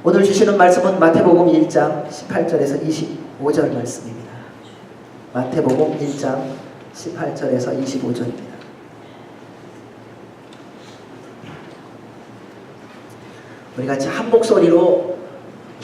오늘 주시는 말씀은 마태복음 1장 18절에서 25절 말씀입니다. 마태복음 1장 18절에서 25절입니다. 우리 같이 한 목소리로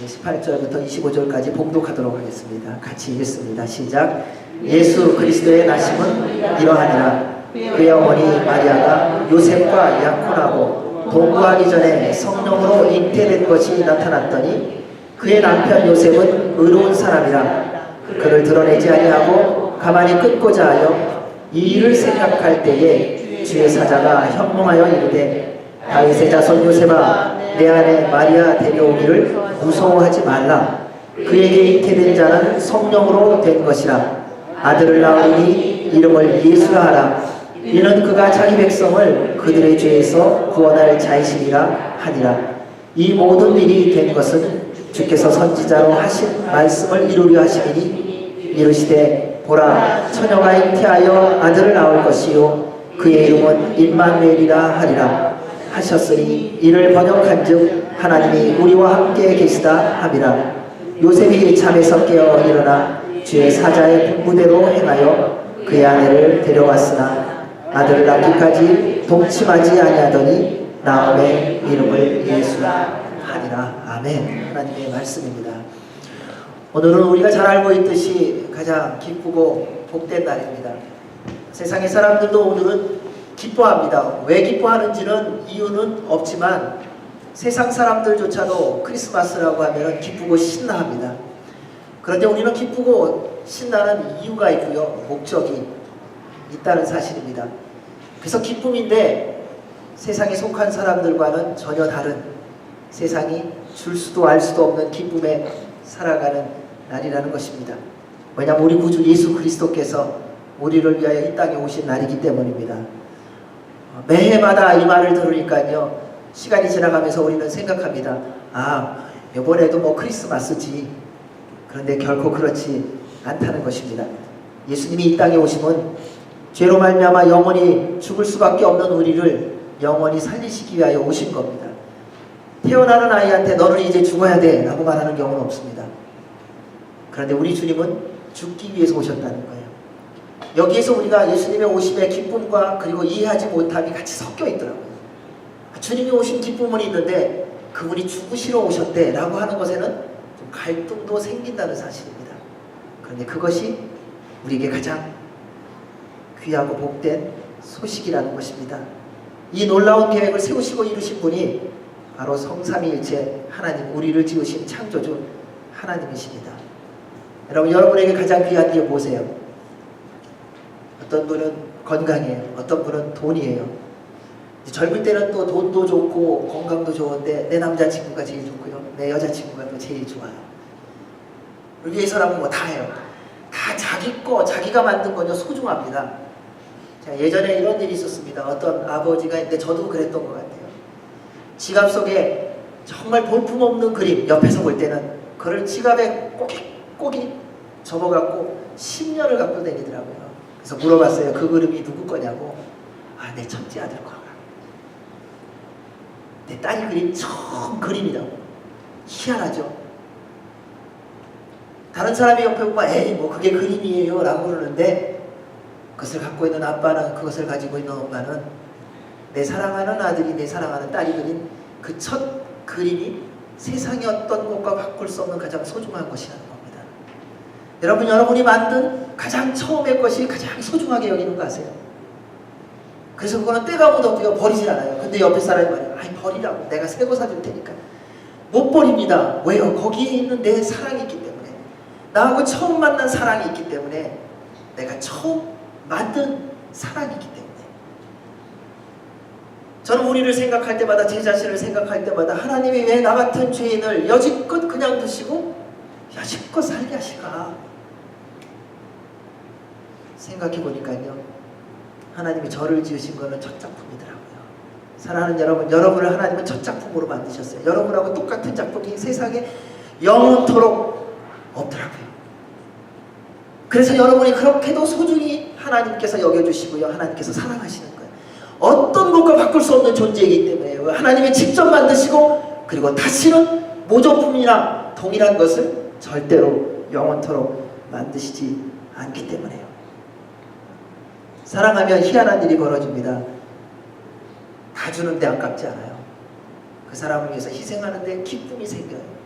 18절부터 25절까지 봉독하도록 하겠습니다. 같이 읽습니다. 시작. 예수 그리스도의 나심은 이러하니라. 그의 어머니 마리아가 요셉과 약혼하고 동거하기 전에 성령으로 잉태된 것이 나타났더니 그의 남편 요셉은 의로운 사람이라 그를 드러내지 아니하고 가만히 끊고자 하여 이 일을 생각할 때에 주의 사자가 현몽하여 이르되 다윗의 자손 요셉아 내 아내 마리아 데려오기를 무서워하지 말라. 그에게 잉태된 자는 성령으로 된 것이라. 아들을 낳으니 이름을 예수라 하라. 이는 그가 자기 백성을 그들의 죄에서 구원할 자이시니라 하니라. 이 모든 일이 된 것은 주께서 선지자로 하신 말씀을 이루려 하시니 이르시되 보라 처녀가 잉태하여 아들을 낳을 것이요 그의 이름은 임마누엘이라 하리라 하셨으니 이를 번역한즉 하나님이 우리와 함께 계시다 함이라. 요셉이 잠에서 깨어 일어나 주의 사자의 분부대로 행하여 그의 아내를 데려왔으나 아들을 낳기까지 동침하지 아니하더니 나음의 이름을 예수라 하니라. 아멘. 하나님의 말씀입니다. 오늘은 우리가 잘 알고 있듯이 가장 기쁘고 복된 날입니다. 세상의 사람들도 오늘은 기뻐합니다. 왜 기뻐하는지는 이유는 없지만 세상 사람들조차도 크리스마스라고 하면 기쁘고 신나합니다. 그런데 우리는 기쁘고 신나는 이유가 있고요. 목적이 있다는 사실입니다. 그래서 기쁨인데 세상에 속한 사람들과는 전혀 다른 세상이 줄 수도 알 수도 없는 기쁨에 살아가는 날이라는 것입니다. 왜냐하면 우리 구주 예수 그리스도께서 우리를 위하여 이 땅에 오신 날이기 때문입니다. 매해마다 이 말을 들으니까요. 시간이 지나가면서 우리는 생각합니다. 이번에도 뭐 크리스마스지. 그런데 결코 그렇지 않다는 것입니다. 예수님이 이 땅에 오시면 죄로 말미암아 영원히 죽을 수밖에 없는 우리를 영원히 살리시기 위하여 오신 겁니다. 태어나는 아이한테 너는 이제 죽어야 돼 라고 말하는 경우는 없습니다. 그런데 우리 주님은 죽기 위해서 오셨다는 거예요. 여기에서 우리가 예수님의 오심의 기쁨과 그리고 이해하지 못함이 같이 섞여 있더라고요. 주님이 오신 기쁨은 있는데 그분이 죽으시러 오셨대 라고 하는 것에는 좀 갈등도 생긴다는 사실입니다. 그런데 그것이 우리에게 가장 귀하고 복된 소식이라는 것입니다. 이 놀라운 계획을 세우시고 이루신 분이 바로 성삼위일체 하나님, 우리를 지으신 창조주 하나님이십니다. 여러분, 여러분에게 가장 귀한 게 뭐세요? 어떤 분은 건강이에요. 어떤 분은 돈이에요. 젊을 때는 또 돈도 좋고 건강도 좋은데 내 남자친구가 제일 좋고요. 내 여자친구가 또 제일 좋아요. 우리 위해서라면 뭐 다 해요. 다 자기 거, 자기가 만든 거죠. 소중합니다. 자, 예전에 이런 일이 있었습니다. 어떤 아버지가 있는데 저도 그랬던 것 같아요. 지갑 속에 정말 볼품없는 그림, 옆에서 볼 때는 그를 지갑에 꼬깃꼬깃 접어갖고 10년을 갖고 다니더라고요. 그래서 물어봤어요. 그 그림이 누구 거냐고. 내 첫째 아들 거야. 내 딸이 그린 처음 그림이라고. 희한하죠. 다른 사람이 옆에 보면 에이 뭐 그게 그림이에요 라고 그러는데 그것을 갖고 있는 아빠는, 그것을 가지고 있는 엄마는 내 사랑하는 아들이, 내 사랑하는 딸이 그린 그 첫 그림이 세상의 어떤 것과 바꿀 수 없는 가장 소중한 것이라는 겁니다. 여러분, 여러분이 만든 가장 처음의 것이 가장 소중하게 여기는 거 아세요? 그래서 그거는 때가 묻어도요 버리질 않아요. 근데 옆에 사람이 말해요. 버리라고. 내가 새 거 사줄 테니까. 못 버립니다. 왜요? 거기에 있는 내 사랑이 있기 때문에, 나하고 처음 만난 사랑이 있기 때문에, 내가 처음 만든 사랑이 있기 때문에. 저는 우리를 생각할 때마다, 제 자신을 생각할 때마다 하나님이 왜 나 같은 죄인을 여지껏 그냥 두시고 여지껏 살게 하실까 생각해 보니까요, 하나님이 저를 지으신 거는 첫 작품이더라고요. 사랑하는 여러분, 여러분을 하나님은 첫 작품으로 만드셨어요. 여러분하고 똑같은 작품이 세상에 영원토록 없더라고요. 그래서 여러분이 그렇게도 소중히 하나님께서 여겨주시고요, 하나님께서 사랑하시는 거예요. 어떤 것과 바꿀 수 없는 존재이기 때문에 하나님이 직접 만드시고 그리고 다시는 모조품이나 동일한 것을 절대로 영원토록 만드시지 않기 때문에요. 사랑하면 희한한 일이 벌어집니다. 다 주는데 아깝지 않아요. 그 사람을 위해서 희생하는데 기쁨이 생겨요.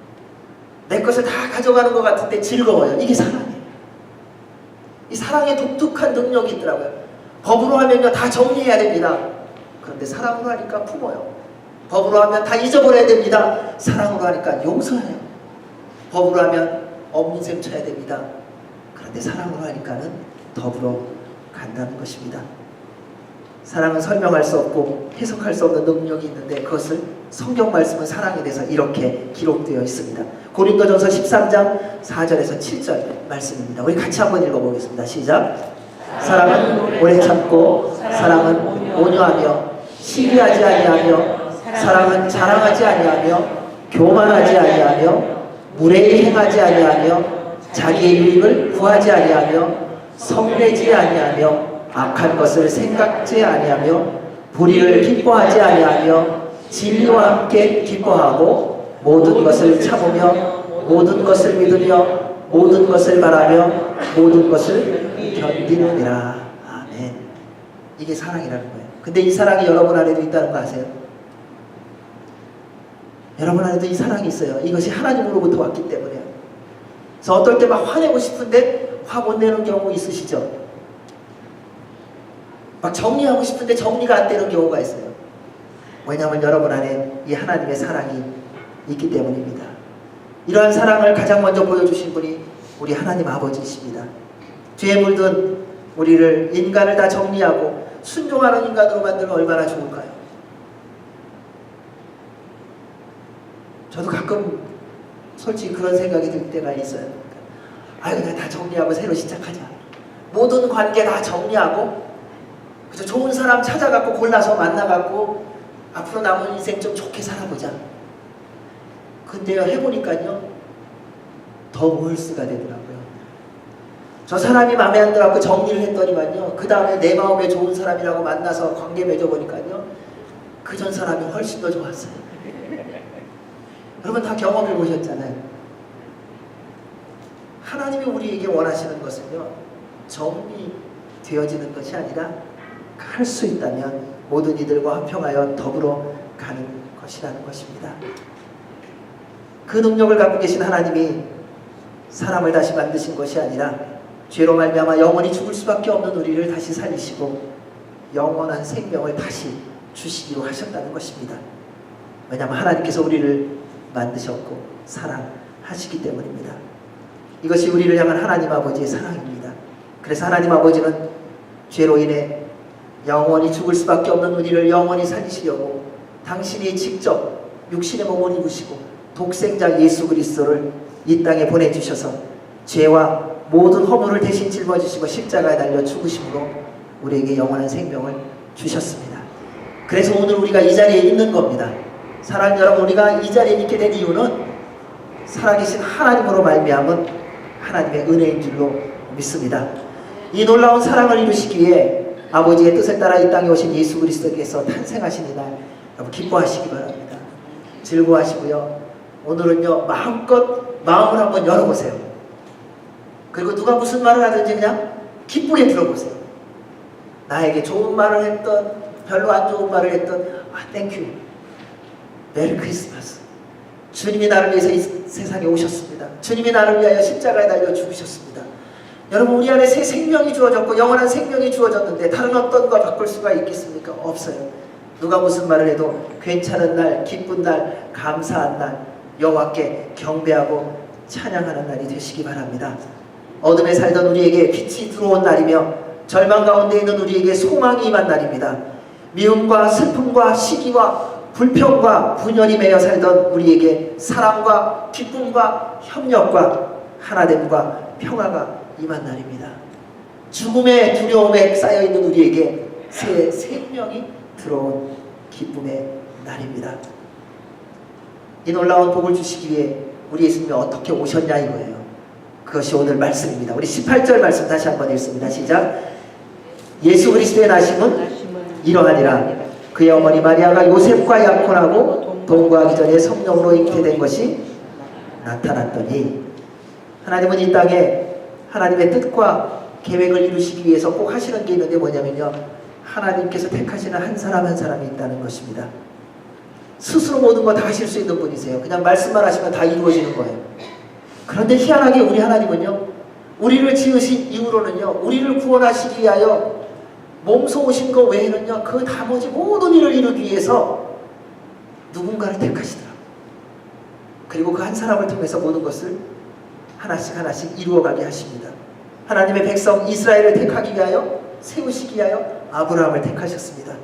내 것을 다 가져가는 것 같은데 즐거워요. 이게 사랑이에요. 이 사랑에 독특한 능력이 있더라고요. 법으로 하면요 다 정리해야 됩니다. 그런데 사랑으로 하니까 품어요. 법으로 하면 다 잊어버려야 됩니다. 사랑으로 하니까 용서해요. 법으로 하면 없는 셈 쳐야 됩니다. 그런데 사랑으로 하니까는 더불어 간다는 것입니다. 사랑은 설명할 수 없고 해석할 수 없는 능력이 있는데 그것을 성경 말씀은 사랑에 대해서 이렇게 기록되어 있습니다. 고린도전서 13장 4절에서 7절 말씀입니다. 우리 같이 한번 읽어보겠습니다. 시작. 사랑은 오래 참고 사랑은 온유하며 시기하지 아니하며 사랑은 자랑하지 아니하며 교만하지 아니하며 무례히 행하지 아니하며 자기의 유익을 구하지 아니하며 성내지 아니하며 악한 것을 생각지 아니하며 불의를 기뻐하지 아니하며 진리와 함께 기뻐하고 모든 것을 참으며 모든 것을 믿으며 모든 것을 바라며 모든 것을 견디느니라. 아멘. 이게 사랑이라는 거예요. 근데 이 사랑이 여러분 안에도 있다는 거 아세요? 여러분 안에도 이 사랑이 있어요. 이것이 하나님으로부터 왔기 때문에요. 그래서 어떨 때 막 화내고 싶은데 화 못 내는 경우 있으시죠? 막 정리하고 싶은데 정리가 안 되는 경우가 있어요. 왜냐하면 여러분 안에 이 하나님의 사랑이 있기 때문입니다. 이러한 사랑을 가장 먼저 보여주신 분이 우리 하나님 아버지이십니다. 죄에 물든 우리를 인간을 다 정리하고 순종하는 인간으로 만들면 얼마나 좋을까요? 저도 가끔 솔직히 그런 생각이 들 때가 있어요. 그냥 다 정리하고 새로 시작하자. 모든 관계 다 정리하고 그저 좋은 사람 찾아갖고 골라서 만나갖고 앞으로 남은 인생 좀 좋게 살아보자. 근데요 해보니까요 더 우울스가 되더라고요. 저 사람이 마음에 안 들어갖고 정리를 했더니만요 그 다음에 내 마음에 좋은 사람이라고 만나서 관계 맺어보니까요 그 전 사람이 훨씬 더 좋았어요. 여러분 다 경험해 보셨잖아요. 하나님이 우리에게 원하시는 것은요 정리되어지는 것이 아니라 할 수 있다면 모든 이들과 화평하여 더불어 가는 것이라는 것입니다. 그 능력을 갖고 계신 하나님이 사람을 다시 만드신 것이 아니라 죄로 말미암아 영원히 죽을 수밖에 없는 우리를 다시 살리시고 영원한 생명을 다시 주시기로 하셨다는 것입니다. 왜냐하면 하나님께서 우리를 만드셨고 사랑하시기 때문입니다. 이것이 우리를 향한 하나님 아버지의 사랑입니다. 그래서 하나님 아버지는 죄로 인해 영원히 죽을 수밖에 없는 우리를 영원히 살리시려고 당신이 직접 육신의 몸을 입으시고 독생자 예수 그리스도를 이 땅에 보내주셔서 죄와 모든 허물을 대신 짊어지시고 십자가에 달려 죽으심으로 우리에게 영원한 생명을 주셨습니다. 그래서 오늘 우리가 이 자리에 있는 겁니다. 사랑하는 여러분, 우리가 이 자리에 있게 된 이유는 살아계신 하나님으로 말미암은 하나님의 은혜인 줄로 믿습니다. 이 놀라운 사랑을 이루시기 위해 아버지의 뜻을 따라 이 땅에 오신 예수 그리스도께서 탄생하신 이날 여러분 기뻐하시기 바랍니다. 즐거워하시고요. 오늘은요 마음껏 마음을 한번 열어보세요. 그리고 누가 무슨 말을 하든지 그냥 기쁘게 들어보세요. 나에게 좋은 말을 했던 별로 안 좋은 말을 했던 땡큐 메리 크리스마스. 주님이 나를 위해서 이 세상에 오셨습니다. 주님이 나를 위하여 십자가에 달려 죽으셨습니다. 여러분 우리 안에 새 생명이 주어졌고 영원한 생명이 주어졌는데 다른 어떤 거 바꿀 수가 있겠습니까? 없어요. 누가 무슨 말을 해도 괜찮은 날, 기쁜 날, 감사한 날 여호와께 경배하고 찬양하는 날이 되시기 바랍니다. 어둠에 살던 우리에게 빛이 들어온 날이며 절망 가운데 있는 우리에게 소망이 임한 날입니다. 미움과 슬픔과 시기와 불평과 분열이 매여 살던 우리에게 사랑과 기쁨과 협력과 하나됨과 평화가 임한 날입니다. 죽음의 두려움에 쌓여있는 우리에게 새 생명이 들어온 기쁨의 날입니다. 이 놀라운 복을 주시기 위해 우리 예수님이 어떻게 오셨냐 이거예요. 그것이 오늘 말씀입니다. 우리 18절 말씀 다시 한번 읽습니다. 시작. 예수 그리스도의 나심은 이러하니라. 그의 어머니 마리아가 요셉과 약혼하고 동거하기 전에 성령으로 잉태된 것이 나타났더니 하나님은 이 땅에 하나님의 뜻과 계획을 이루시기 위해서 꼭 하시는 게 있는데 뭐냐면요, 하나님께서 택하시는 한 사람 한 사람이 있다는 것입니다. 스스로 모든 거 다 하실 수 있는 분이세요. 그냥 말씀만 하시면 다 이루어지는 거예요. 그런데 희한하게 우리 하나님은요, 우리를 지으신 이후로는요, 우리를 구원하시기 위하여 몸소 오신 것 외에는요, 그 나머지 모든 일을 이루기 위해서 누군가를 택하시더라고요. 그리고 그 한 사람을 통해서 모든 것을 하나씩 하나씩 이루어가게 하십니다. 하나님의 백성 이스라엘을 택하기 위하여, 세우시기 위하여 아브라함을 택하셨습니다.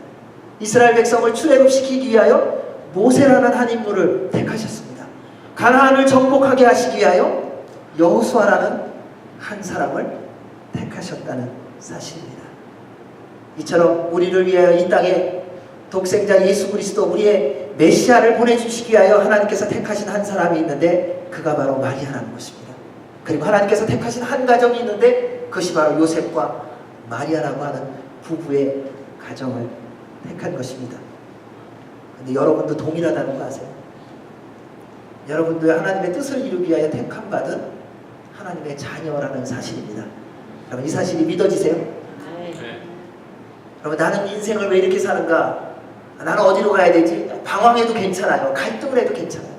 이스라엘 백성을 출애굽시키기 위하여 모세라는 한 인물을 택하셨습니다. 가나안을 정복하게 하시기 위하여 여호수아라는 한 사람을 택하셨다는 사실입니다. 이처럼 우리를 위하여 이 땅에 독생자 예수 그리스도, 우리의 메시아를 보내주시기 위하여 하나님께서 택하신 한 사람이 있는데 그가 바로 마리아라는 것입니다. 그리고 하나님께서 택하신 한 가정이 있는데 그것이 바로 요셉과 마리아라고 하는 부부의 가정을 택한 것입니다. 근데 여러분도 동일하다는 거 아세요? 여러분도 하나님의 뜻을 이루기 위하여 택함받은 하나님의 자녀라는 사실입니다. 여러분, 이 사실이 믿어지세요? 네. 여러분, 나는 인생을 왜 이렇게 사는가? 나는 어디로 가야 되지? 방황해도 괜찮아요. 갈등을 해도 괜찮아요.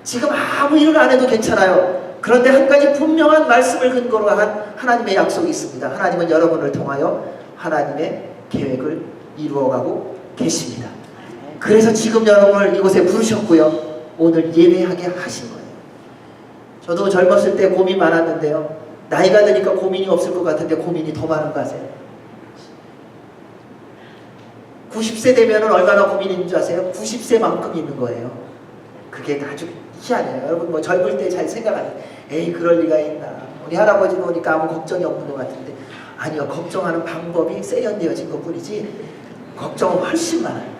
지금 아무 일을 안 해도 괜찮아요. 그런데 한 가지 분명한 말씀을 근거로 한 하나님의 약속이 있습니다. 하나님은 여러분을 통하여 하나님의 계획을 이루어가고 계십니다. 그래서 지금 여러분을 이곳에 부르셨고요, 오늘 예배하게 하신 거예요. 저도 젊었을 때 고민 많았는데요, 나이가 드니까 고민이 없을 것 같은데 고민이 더 많은 거 아세요? 90세 되면 얼마나 고민이 있는 줄 아세요? 90세만큼 있는 거예요. 그게 아주 희한해요. 여러분, 뭐 젊을 때 잘 생각하세요. 에이, 그럴 리가 있나. 우리 할아버지 보니까 아무 걱정이 없는 것 같은데, 아니요, 걱정하는 방법이 세련되어진 것 뿐이지 걱정은 훨씬 많아요.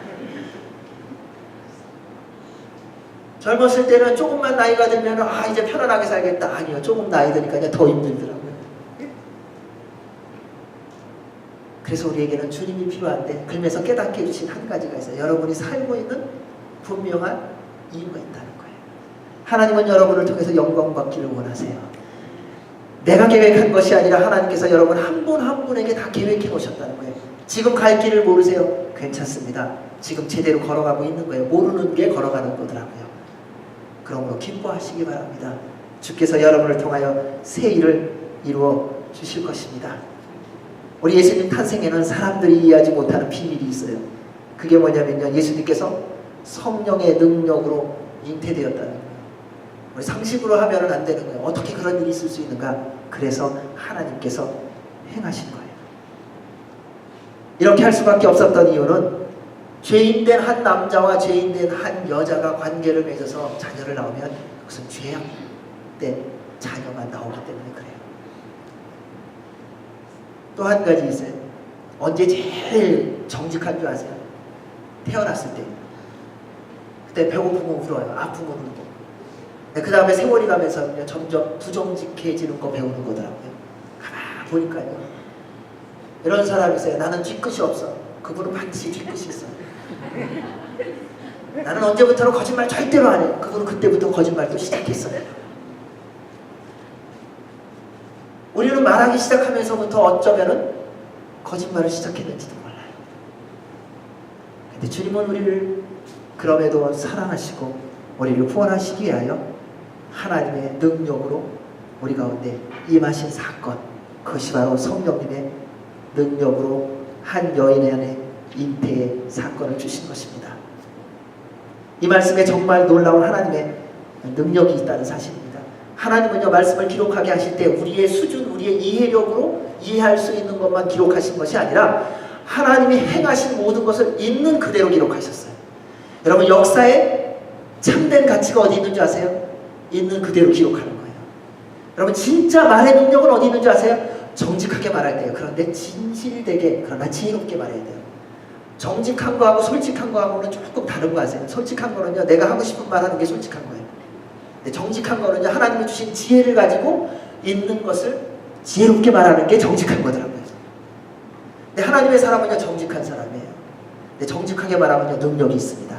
젊었을 때는 조금만 나이가 들면 이제 편안하게 살겠다. 아니요, 조금 나이 드니까 이제 더 힘들더라고요. 그래서 우리에게는 주님이 필요한데, 그러면서 깨닫게 해주신 한 가지가 있어요. 여러분이 살고 있는 분명한 이유가 있다는 거예요. 하나님은 여러분을 통해서 영광 받기를 원하세요. 내가 계획한 것이 아니라 하나님께서 여러분 한 분 한 분에게 다 계획해 오셨다는 거예요. 지금 갈 길을 모르세요? 괜찮습니다. 지금 제대로 걸어가고 있는 거예요. 모르는 게 걸어가는 거더라고요. 그러므로 기뻐하시기 바랍니다. 주께서 여러분을 통하여 새 일을 이루어 주실 것입니다. 우리 예수님 탄생에는 사람들이 이해하지 못하는 비밀이 있어요. 그게 뭐냐면요, 예수님께서 성령의 능력으로 잉태되었다는 거예요. 우리 상식으로 하면은 안 되는 거예요. 어떻게 그런 일이 있을 수 있는가? 그래서 하나님께서 행하신 거예요. 이렇게 할 수밖에 없었던 이유는 죄인된 한 남자와 죄인된 한 여자가 관계를 맺어서 자녀를 낳으면 그것은 죄악된 자녀가 나오기 때문에 그래요. 또 한 가지 있어요. 언제 제일 정직한 줄 아세요? 태어났을 때. 그때 배고프면 울어요. 아프면 울고. 그 다음에 세월이 가면서 점점 부정직해지는 거 배우는 거더라고요. 가만 보니까요, 이런 사람이 있어요. 나는 뒤끝이 없어. 그분은 반드시 뒤끝이 있어요. 나는 언제부터는 거짓말 절대로 안 해요. 그분은 그때부터 거짓말도 시작했어요. 우리는 말하기 시작하면서부터 어쩌면은 거짓말을 시작했는지도 몰라요. 근데 주님은 우리를 그럼에도 사랑하시고 우리를 구원하시기 위하여 하나님의 능력으로 우리 가운데 임하신 사건, 그것이 바로 성령님의 능력으로 한 여인의 안에 잉태의 사건을 주신 것입니다. 이 말씀에 정말 놀라운 하나님의 능력이 있다는 사실입니다. 하나님은요, 말씀을 기록하게 하실 때 우리의 수준, 우리의 이해력으로 이해할 수 있는 것만 기록하신 것이 아니라 하나님이 행하신 모든 것을 있는 그대로 기록하셨어요. 여러분, 역사에 참된 가치가 어디 있는 줄 아세요? 있는 그대로 기록하는 거예요. 여러분, 진짜 말의 능력은 어디 있는 줄 아세요? 정직하게 말할 때요. 그런데 진실되게, 그러나 지혜롭게 말해야 돼요. 정직한 거하고 솔직한 거하고는 조금 다른 거 아세요? 솔직한 거는요, 내가 하고 싶은 말 하는 게 솔직한 거예요. 근데 정직한 거는요, 하나님이 주신 지혜를 가지고 있는 것을 지혜롭게 말하는 게 정직한 거더라고요. 근데 하나님의 사람은요, 정직한 사람이에요. 근데 정직하게 말하면요, 능력이 있습니다.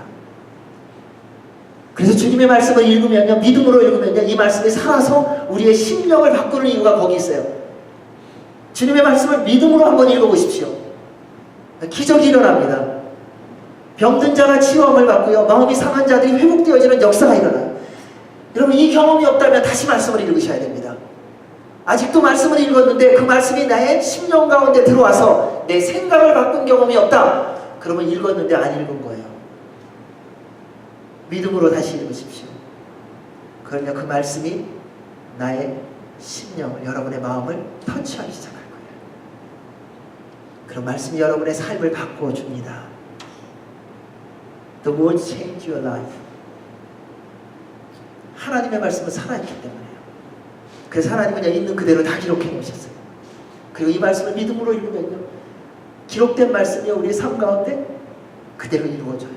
그래서 주님의 말씀을 읽으면요, 믿음으로 읽으면요, 이 말씀이 살아서 우리의 심령을 바꾸는 이유가 거기 있어요. 주님의 말씀을 믿음으로 한번 읽어보십시오. 기적이 일어납니다. 병든 자가 치유함을 받고요, 마음이 상한 자들이 회복되어지는 역사가 일어나요. 여러분, 이 경험이 없다면 다시 말씀을 읽으셔야 됩니다. 아직도 말씀을 읽었는데 그 말씀이 나의 심령 가운데 들어와서 내 생각을 바꾼 경험이 없다. 그러면 읽었는데 안 읽은 거예요. 믿음으로 다시 읽으십시오. 그러면 그 말씀이 나의 심령을, 여러분의 마음을 터치하기 시작할 거예요. 그런 말씀이 여러분의 삶을 바꾸어 줍니다. The word change your life. 하나님의 말씀은 살아있기 때문에요. 그래서 하나님은 있는 그대로 다 기록해 놓으셨어요. 그리고 이 말씀을 믿음으로 읽으면요, 기록된 말씀이 우리의 삶 가운데 그대로 이루어져요.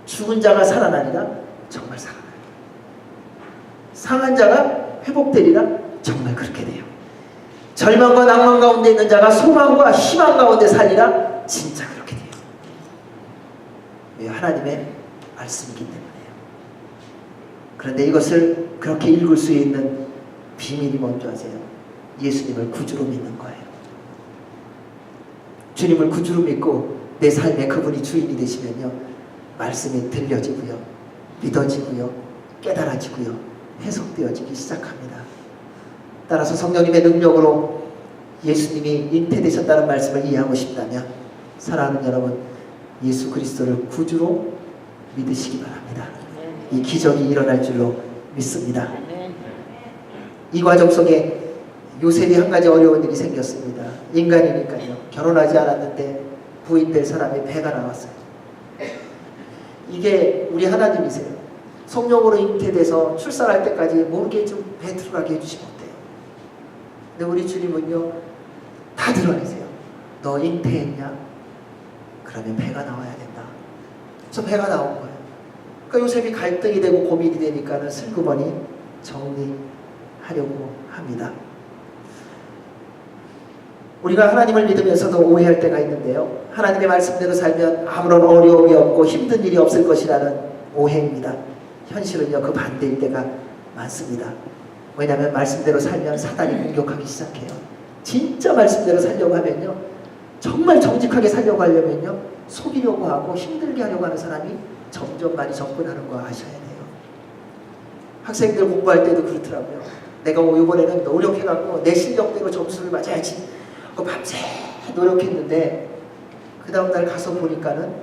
죽은 자가 살아나리라, 정말 살아나요. 상한 자가 회복되리라, 정말 그렇게 돼요. 절망과 낭만 가운데 있는 자가 소망과 희망 가운데 살리라, 진짜 그렇게 돼요. 왜? 하나님의 말씀이기 때문에요. 그런데 이것을 그렇게 읽을 수 있는 비밀이 뭔지 아세요? 예수님을 구주로 믿는 거예요. 주님을 구주로 믿고 내 삶에 그분이 주인이 되시면요, 말씀이 들려지고요, 믿어지고요, 깨달아지고요, 해석되어지기 시작합니다. 따라서 성령님의 능력으로 예수님이 잉태되셨다는 말씀을 이해하고 싶다면, 사랑하는 여러분, 예수 그리스도를 구주로 믿으시기 바랍니다. 이 기적이 일어날 줄로 믿습니다. 이 과정 속에 요셉이 한 가지 어려운 일이 생겼습니다. 인간이니까요. 결혼하지 않았는데 부인될 사람이 배가 나왔어요. 이게 우리 하나님이세요. 성령으로 잉태돼서 출산할 때까지 모르게 좀 배 들어가게 해주시면 어때요? 근데 우리 주님은요, 다 드러내세요. 너 잉태했냐? 그러면 배가 나와야 된다. 그래서 배가 나온 거예요. 그러니까 요셉이 갈등이 되고 고민이 되니까는 슬그머니 정리하려고 합니다. 우리가 하나님을 믿으면서도 오해할 때가 있는데요, 하나님의 말씀대로 살면 아무런 어려움이 없고 힘든 일이 없을 것이라는 오해입니다. 현실은요, 그 반대일 때가 많습니다. 왜냐하면 말씀대로 살면 사단이 공격하기 시작해요. 진짜 말씀대로 살려고 하면요, 정말 정직하게 살려고 하려면요, 속이려고 하고 힘들게 하려고 하는 사람이 점점 많이 접근하는 거 아셔야 돼요. 학생들 공부할 때도 그렇더라고요. 내가 이번에는 노력해갖고 내 실력대로 점수를 맞아야지, 밤새 노력했는데 그 다음날 가서 보니까는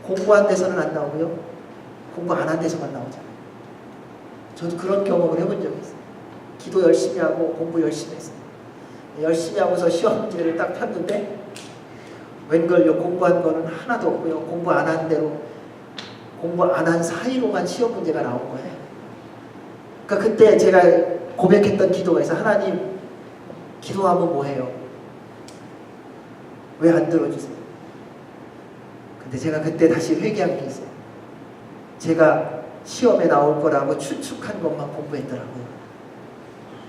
공부한 데서는 안 나오고요, 공부 안 한 데서만 나오잖아요. 저도 그런 경험을 해본 적이 있어요. 기도 열심히 하고 공부 열심히 했어요. 열심히 하고서 시험 문제를 딱 폈는데 웬걸요, 공부한 거는 하나도 없고요, 공부 안 한 대로, 공부 안 한 사이로만 시험 문제가 나온 거예요. 그러니까 그때 제가 고백했던 기도가 있어요. 하나님, 기도하면 뭐해요? 왜 안 들어주세요? 근데 제가 그때 다시 회개한 게 있어요. 제가 시험에 나올 거라고 추측한 것만 공부했더라고요.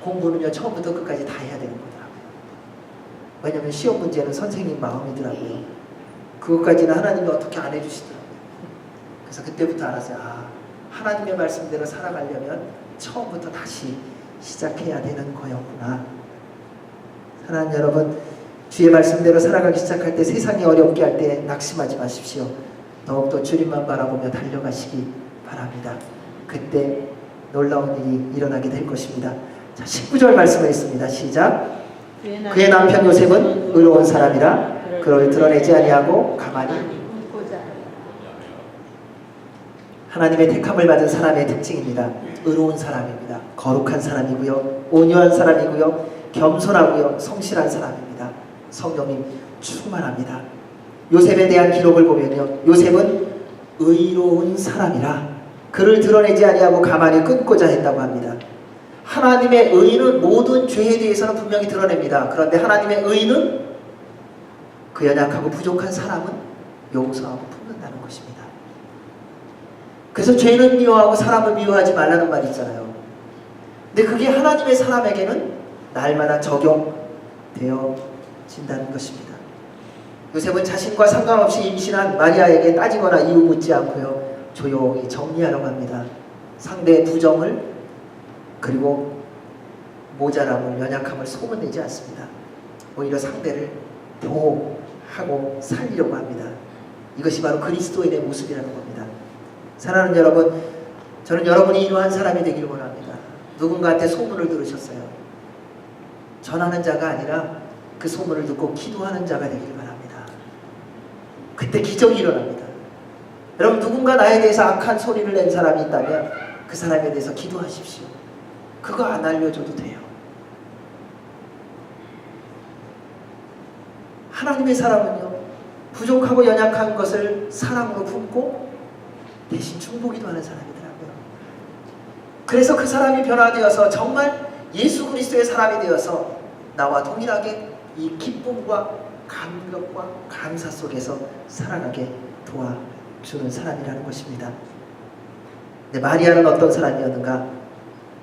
공부는요, 처음부터 끝까지 다 해야 되는 거더라고요. 왜냐면 시험 문제는 선생님 마음이더라고요. 그것까지는 하나님이 어떻게 안 해주시더라고요. 그래서 그때부터 알았어요. 아, 하나님의 말씀대로 살아가려면 처음부터 다시 시작해야 되는 거였구나. 사랑하는 여러분, 주의 말씀대로 살아가기 시작할 때, 세상이 어렵게 할 때 낙심하지 마십시오. 더욱더 주님만 바라보며 달려가시기 바랍니다. 그때 놀라운 일이 일어나게 될 것입니다. 자, 19절 말씀을 읽습니다. 시작. 그의 남편 요셉은 의로운 사람이라 그를 드러내지 아니하고 가만히. 하나님의 택함을 받은 사람의 특징입니다. 의로운 사람입니다. 거룩한 사람이고요, 온유한 사람이고요, 겸손하고요, 성실한 사람입니다. 성령님 충만합니다. 요셉에 대한 기록을 보면요, 요셉은 의로운 사람이라 그를 드러내지 아니하고 가만히 끊고자 했다고 합니다. 하나님의 의는 모든 죄에 대해서는 분명히 드러냅니다. 그런데 하나님의 의는 그 연약하고 부족한 사람은 용서하고 품는다는 것입니다. 그래서 죄는 미워하고 사람을 미워하지 말라는 말이 있잖아요. 근데 그게 하나님의 사람에게는 날마다 적용되어진다는 것입니다. 요셉은 자신과 상관없이 임신한 마리아에게 따지거나 이유 묻지 않고요, 조용히 정리하려고 합니다. 상대의 부정을 그리고 모자람을 연약함을 소문내지 않습니다. 오히려 상대를 보호하고 살리려고 합니다. 이것이 바로 그리스도인의 모습이라는 겁니다. 사랑하는 여러분, 저는 여러분이 이러한 사람이 되기를 원합니다. 누군가한테 소문을 들으셨어요. 전하는 자가 아니라 그 소문을 듣고 기도하는 자가 되기를 바랍니다. 그때 기적이 일어납니다. 여러분, 누군가 나에 대해서 악한 소리를 낸 사람이 있다면 그 사람에 대해서 기도하십시오. 그거 안 알려줘도 돼요. 하나님의 사람은요, 부족하고 연약한 것을 사랑으로 품고 대신 중보기도 하는 사람이더라고요. 그래서 그 사람이 변화되어서 정말 예수 그리스도의 사람이 되어서 나와 동일하게 이 기쁨과 감격과 감사 속에서 살아가게 도와주는 사람이라는 것입니다. 근데 마리아는 어떤 사람이었는가?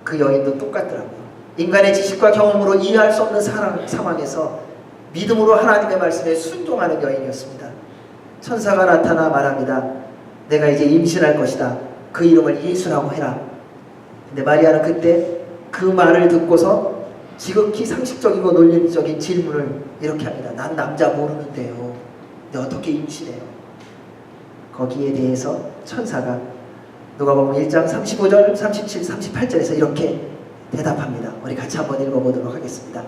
그 여인도 똑같더라고요. 인간의 지식과 경험으로 이해할 수 없는 상황에서 믿음으로 하나님의 말씀에 순종하는 여인이었습니다. 천사가 나타나 말합니다. 내가 이제 임신할 것이다. 그 이름을 예수라고 해라. 근데 마리아는 그때 그 말을 듣고서 지극히 상식적이고 논리적인 질문을 이렇게 합니다. 난 남자 모르는데요. 근데 어떻게 임신해요? 거기에 대해서 천사가 누가복음 1장 35절, 37, 38절에서 이렇게 대답합니다. 우리 같이 한번 읽어보도록 하겠습니다.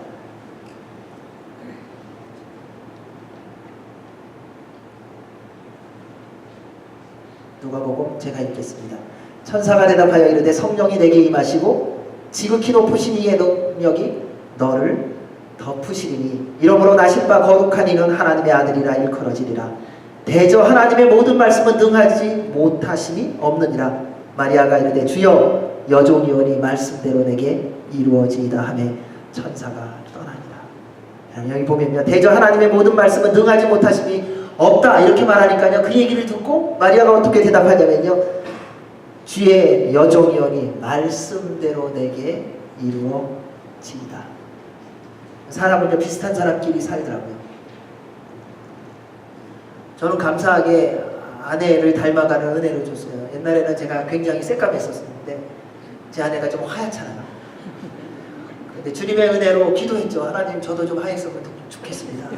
누가복음 제가 읽겠습니다. 천사가 대답하여 이르되 성령이 내게 임하시고 지극히 높으신 이의 능력이 너를 덮으시리니 이러므로 나실 바 거룩한 이는 하나님의 아들이라 일컬어지리라. 대저 하나님의 모든 말씀은 능하지 못하심이 없느니라. 마리아가 이르되 주여 여종이오니 말씀대로 내게 이루어지이다 하매 천사가 떠나니라. 여기 보면요, 대저 하나님의 모든 말씀은 능하지 못하심이 없다 이렇게 말하니까요, 그 얘기를 듣고 마리아가 어떻게 대답하냐면요, 주의 여종이오니 말씀대로 내게 이루어지이다. 사람은요 비슷한 사람끼리 살더라고요. 저는 감사하게 아내를 닮아가는 은혜를 줬어요. 옛날에는 제가 굉장히 새까맸었는데 제 아내가 좀 하얗잖아요. 근데 주님의 은혜로 기도했죠. 하나님 저도 좀 하였으면 좋겠습니다.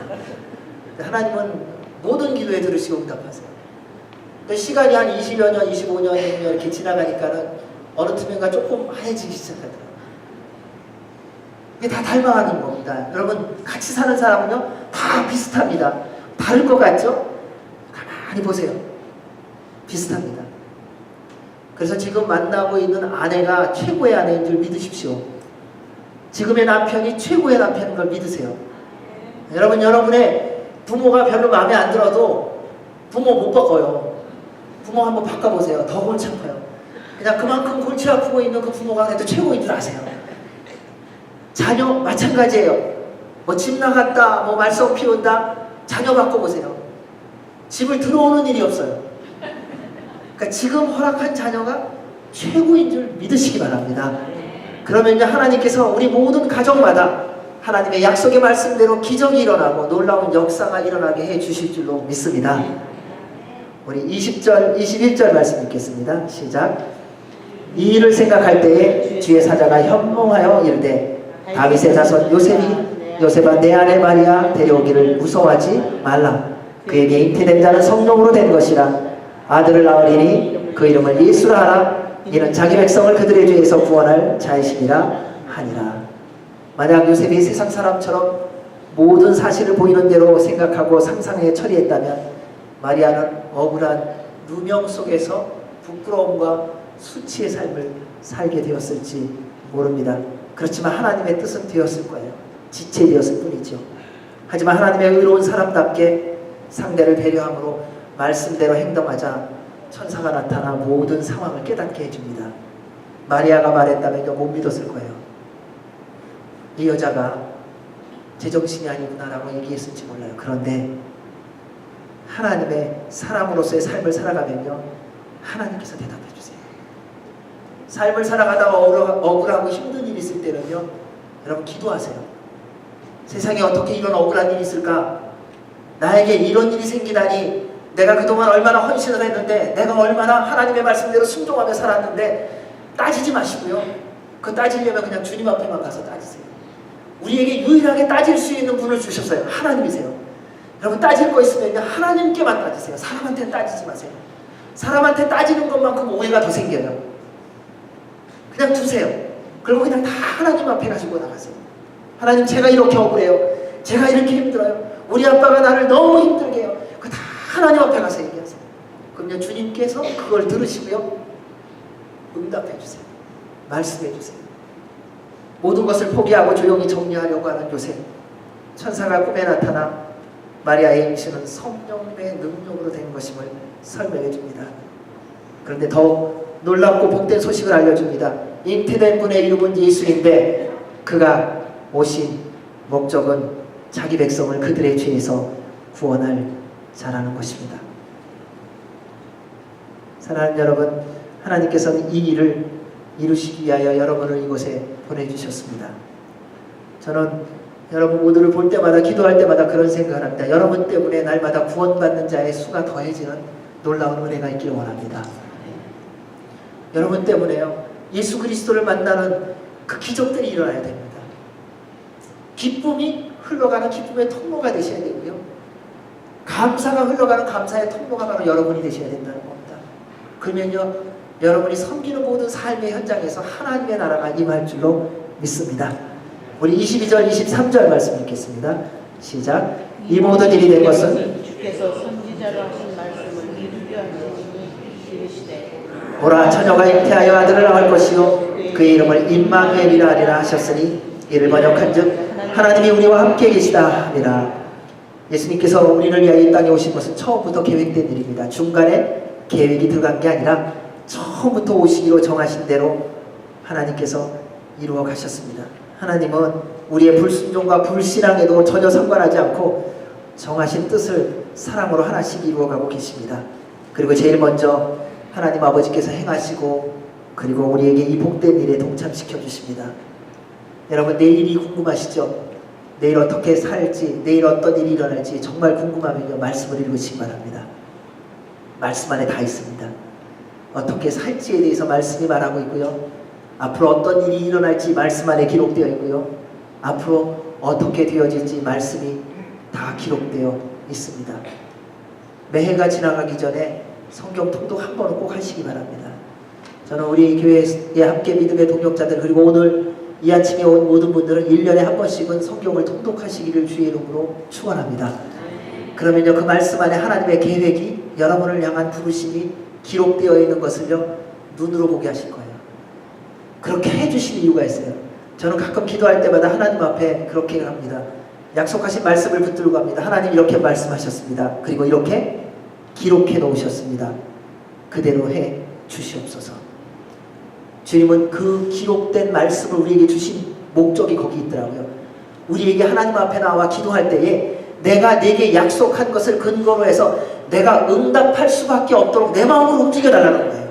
하나님은 모든 기도에 들으시고 응답하세요. 시간이 한 20여 년, 25년 이렇게 지나가니까는 어느 틈엔가 조금 하얘지기 시작하더라고요. 이게 다 닮아가는 겁니다. 여러분, 같이 사는 사람은요 다 비슷합니다. 다를 것 같죠? 가만히 보세요. 비슷합니다. 그래서 지금 만나고 있는 아내가 최고의 아내인 줄 믿으십시오. 지금의 남편이 최고의 남편인 걸 믿으세요. 여러분, 여러분의 부모가 별로 마음에 안 들어도 부모 못 바꿔요. 부모 한번 바꿔보세요. 더 골치 아파요. 그냥 그만큼 골치 아프고 있는 그 부모가 그래도 최고인 줄 아세요. 자녀 마찬가지예요. 뭐 집 나갔다, 뭐 말썽 피운다, 자녀 바꿔보세요. 집을 들어오는 일이 없어요. 그러니까 지금 허락한 자녀가 최고인 줄 믿으시기 바랍니다. 그러면요, 하나님께서 우리 모든 가정마다 하나님의 약속의 말씀대로 기적이 일어나고 놀라운 역사가 일어나게 해 주실 줄로 믿습니다. 우리 20절, 21절 말씀 읽겠습니다. 시작. 이 일을 생각할 때에 주의 사자가 현몽하여 이르되 다윗의 자손 요셉아 내 아내 마리아 데려오기를 무서워하지 말라. 그에게 잉태된 자는 성령으로 된 것이라. 아들을 낳으리니 그 이름을 예수라 하라. 이는 자기 백성을 그들의 죄에서 구원할 자이심이라 하니라. 만약 요셉이 세상 사람처럼 모든 사실을 보이는 대로 생각하고 상상해 처리했다면 마리아는 억울한 누명 속에서 부끄러움과 수치의 삶을 살게 되었을지 모릅니다. 그렇지만 하나님의 뜻은 되었을 거예요. 지체되었을 뿐이죠. 하지만 하나님의 의로운 사람답게 상대를 배려함으로 말씀대로 행동하자 천사가 나타나 모든 상황을 깨닫게 해줍니다. 마리아가 말했다면 못 믿었을 거예요. 이 여자가 제정신이 아니구나라고 얘기했을지 몰라요. 그런데 하나님의 사람으로서의 삶을 살아가면요, 하나님께서 대답해 주세요. 삶을 살아가다가 억울하고 힘든 일이 있을 때는요, 여러분 기도하세요. 세상에 어떻게 이런 억울한 일이 있을까? 나에게 이런 일이 생기다니 내가 그동안 얼마나 헌신을 했는데, 내가 얼마나 하나님의 말씀대로 순종하며 살았는데, 따지지 마시고요. 그 따지려면 그냥 주님 앞에만 가서 따지세요. 우리에게 유일하게 따질 수 있는 분을 주셨어요. 하나님이세요. 여러분, 따질 거 있으면 하나님께만 따지세요. 사람한테는 따지지 마세요. 사람한테 따지는 것만큼 오해가 더 생겨요. 그냥 두세요. 그리고 그냥 다 하나님 앞에 가지고 나가세요. 하나님, 제가 이렇게 억울해요. 제가 이렇게 힘들어요. 우리 아빠가 나를 너무 힘들게 해요. 그 다 하나님 앞에 가서 얘기하세요. 그럼요, 주님께서 그걸 들으시고요, 응답해 주세요. 말씀해 주세요. 모든 것을 포기하고 조용히 정리하려고 하는 요셉, 천사가 꿈에 나타나 마리아의 임신은 성령의 능력으로 된 것임을 설명해 줍니다. 그런데 더욱 놀랍고 복된 소식을 알려줍니다. 잉태된 분의 이름은 예수인데 그가 오신 목적은 자기 백성을 그들의 죄에서 구원할 자라는 것입니다. 사랑하는 여러분, 하나님께서는 이 일을 이루시기 위하여 여러분을 이곳에 보내주셨습니다. 저는 여러분 모두를 볼 때마다, 기도할 때마다 그런 생각을 합니다. 여러분 때문에 날마다 구원받는 자의 수가 더해지는 놀라운 은혜가 있기를 원합니다. 여러분 때문에요, 예수 그리스도를 만나는 그 기적들이 일어나야 됩니다. 기쁨이 흘러가는 기쁨의 통로가 되셔야 되고요, 감사가 흘러가는 감사의 통로가 바로 여러분이 되셔야 된다는 겁니다. 그러면요, 여러분이 섬기는 모든 삶의 현장에서 하나님의 나라가 임할 줄로 믿습니다. 우리 22절, 23절 말씀 읽겠습니다. 시작. 이 모든 일이 된 것은 주께서 선지자로 하신 말씀을 이루려 하시니 이르시되 보라, 처녀가 잉태하여 아들을 낳을 것이요 그의 이름을 임마누엘이라 하리라 하셨으니, 이를 번역한즉 하나님이 우리와 함께 계시다 하니라. 예수님께서 우리를 위하여 이 땅에 오신 것은 처음부터 계획된 일입니다. 중간에 계획이 들어간 게 아니라 처음부터 오시기로 정하신 대로 하나님께서 이루어 가셨습니다. 하나님은 우리의 불순종과 불신앙에도 전혀 상관하지 않고 정하신 뜻을 사랑으로 하나씩 이루어가고 계십니다. 그리고 제일 먼저 하나님 아버지께서 행하시고, 그리고 우리에게 이 복된 일에 동참시켜 주십니다. 여러분, 내일이 궁금하시죠? 내일 어떻게 살지, 내일 어떤 일이 일어날지 정말 궁금하면요, 말씀을 읽으시기 바랍니다. 말씀 안에 다 있습니다. 어떻게 살지에 대해서 말씀이 말하고 있고요, 앞으로 어떤 일이 일어날지 말씀 안에 기록되어 있고요, 앞으로 어떻게 되어질지 말씀이 다 기록되어 있습니다. 매해가 지나가기 전에 성경 통독 한 번은 꼭 하시기 바랍니다. 저는 우리 교회에 함께 믿음의 동역자들, 그리고 오늘 이 아침에 온 모든 분들은 1년에 한 번씩은 성경을 통독하시기를 주의 이름으로 축원합니다. 그러면요, 그 말씀 안에 하나님의 계획이, 여러분을 향한 부르심이 기록되어 있는 것을요, 눈으로 보게 하실 거예요. 그렇게 해주실 이유가 있어요. 저는 가끔 기도할 때마다 하나님 앞에 그렇게 합니다. 약속하신 말씀을 붙들고 합니다. 하나님, 이렇게 말씀하셨습니다. 그리고 이렇게 기록해 놓으셨습니다. 그대로 해 주시옵소서. 주님은 그 기록된 말씀을 우리에게 주신 목적이 거기 있더라고요. 우리에게 하나님 앞에 나와 기도할 때에 내가 내게 약속한 것을 근거로 해서 내가 응답할 수밖에 없도록 내 마음을 움직여달라는 거예요.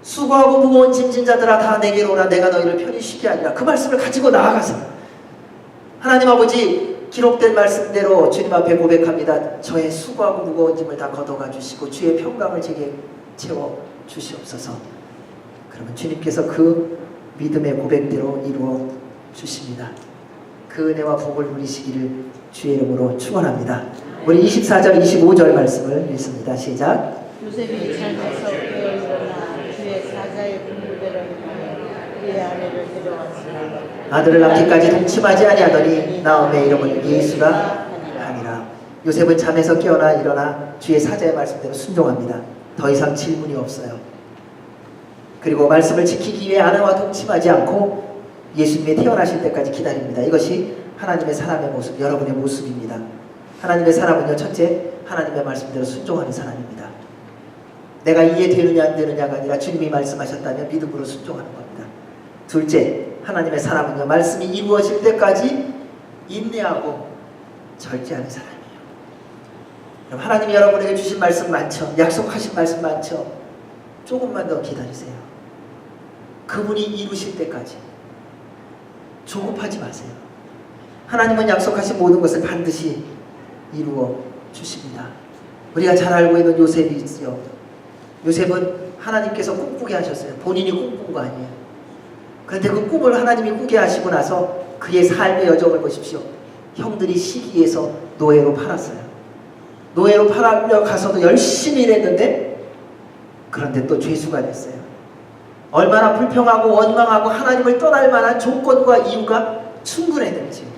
수고하고 무거운 짐진 자들아 다 내게로 오라. 내가 너희를 편히 쉬게 하리라. 그 말씀을 가지고 나아가세요. 하나님 아버지, 기록된 말씀대로 주님 앞에 고백합니다. 저의 수고하고 무거운 짐을 다 걷어가 주시고 주의 평강을 제게 채워 주시옵소서. 그러면 주님께서 그 믿음의 고백대로 이루어 주십니다. 그 은혜와 복을 누리시기를 주의 이름으로 축원합니다. 우리 24절, 25절 말씀을 읽습니다. 시작. 요셉이 잠에서 깨어 일어나 주의 사자의 분부대로 행하여 그의 아내를 데려왔으나 아들을 낳기까지 동침하지 아니하더니 나음의 이름은 예수라 하니라. 요셉은 잠에서 깨어나 일어나 주의 사자의 말씀대로 순종합니다. 더 이상 질문이 없어요. 그리고 말씀을 지키기 위해 아내와 동침하지 않고 예수님이 태어나실 때까지 기다립니다. 이것이 하나님의 사람의 모습, 여러분의 모습입니다. 하나님의 사람은요, 첫째, 하나님의 말씀대로 순종하는 사람입니다. 내가 이해되느냐 안 되느냐가 아니라 주님이 말씀하셨다면 믿음으로 순종하는 겁니다. 둘째, 하나님의 사람은요, 말씀이 이루어질 때까지 인내하고 절제하는 사람이에요. 그럼 하나님이 여러분에게 주신 말씀 많죠? 약속하신 말씀 많죠? 조금만 더 기다리세요. 그분이 이루실 때까지 조급하지 마세요. 하나님은 약속하신 모든 것을 반드시 이루어 주십니다. 우리가 잘 알고 있는 요셉이 있죠. 요셉은 하나님께서 꿈꾸게 하셨어요. 본인이 꿈꾼 거 아니에요. 그런데 그 꿈을 하나님이 꾸게 하시고 나서 그의 삶의 여정을 보십시오. 형들이 시기해서 노예로 팔았어요. 노예로 팔려 가서도 열심히 일했는데 그런데 또 죄수가 됐어요. 얼마나 불평하고 원망하고 하나님을 떠날 만한 조건과 이유가 충분했는지,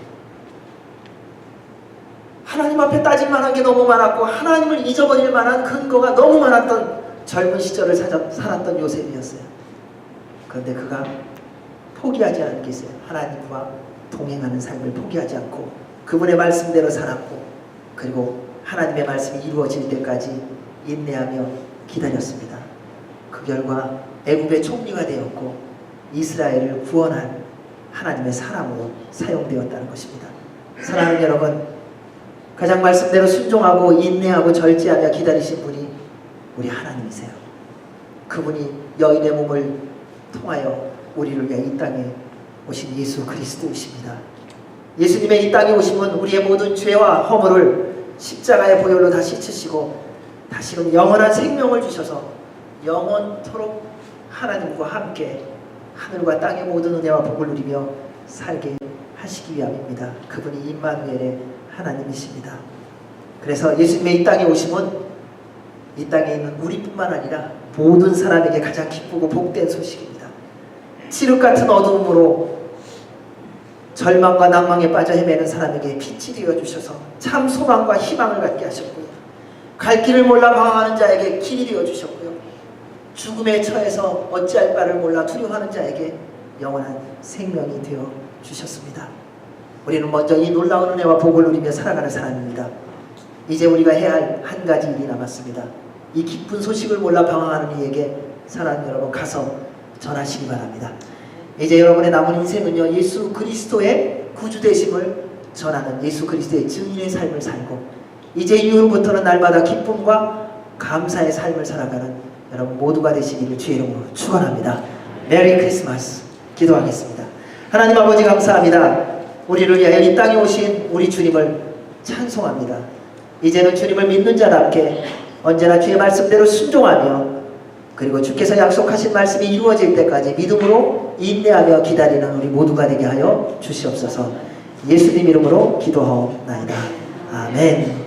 하나님 앞에 따질 만한 게 너무 많았고 하나님을 잊어버릴 만한 근거가 너무 많았던 젊은 시절을 살았던 요셉이었어요. 그런데 그가 포기하지 않은 게 있어요. 하나님과 동행하는 삶을 포기하지 않고 그분의 말씀대로 살았고, 그리고 하나님의 말씀이 이루어질 때까지 인내하며 기다렸습니다. 그 결과 애굽의 총리가 되었고 이스라엘을 구원한 하나님의 사람으로 사용되었다는 것입니다. 사랑하는 여러분, 가장 말씀대로 순종하고 인내하고 절제하며 기다리신 분이 우리 하나님이세요. 그분이 여인의 몸을 통하여 우리를 위해 이 땅에 오신 예수 그리스도이십니다. 예수님의 이 땅에 오심은 우리의 모든 죄와 허물을 십자가의 보혈로 다 씻으시고 다시금 영원한 생명을 주셔서 영원토록 하나님과 함께 하늘과 땅의 모든 은혜와 복을 누리며 살게 하시기 위함입니다. 그분이 임마누엘의 하나님이십니다. 그래서 예수님의 이 땅에 오심은 이 땅에 있는 우리뿐만 아니라 모든 사람에게 가장 기쁘고 복된 소식입니다. 칠흑 같은 어두움으로 절망과 낭망에 빠져 헤매는 사람에게 빛이 되어 주셔서 참 소망과 희망을 갖게 하셨고요. 갈 길을 몰라 방황하는 자에게 길이 되어 주셨고요. 죽음에 처해서 어찌할 바를 몰라 두려워하는 자에게 영원한 생명이 되어 주셨습니다. 우리는 먼저 이 놀라운 은혜와 복을 누리며 살아가는 사람입니다. 이제 우리가 해야 할 한 가지 일이 남았습니다. 이 기쁜 소식을 몰라 방황하는 이에게 사랑하는 여러분, 가서 전하시기 바랍니다. 이제 여러분의 남은 인생은요, 예수 그리스도의 구주되심을 전하는 예수 그리스도의 증인의 삶을 살고, 이제 이후부터는 날마다 기쁨과 감사의 삶을 살아가는 여러분 모두가 되시기를 주의 이름으로 축원합니다. 메리 크리스마스. 기도하겠습니다. 하나님 아버지, 감사합니다. 우리를 위하여 이 땅에 오신 우리 주님을 찬송합니다. 이제는 주님을 믿는 자답게 언제나 주의 말씀대로 순종하며, 그리고 주께서 약속하신 말씀이 이루어질 때까지 믿음으로 인내하며 기다리는 우리 모두가 되게 하여 주시옵소서. 예수님 이름으로 기도하옵나이다. 아멘.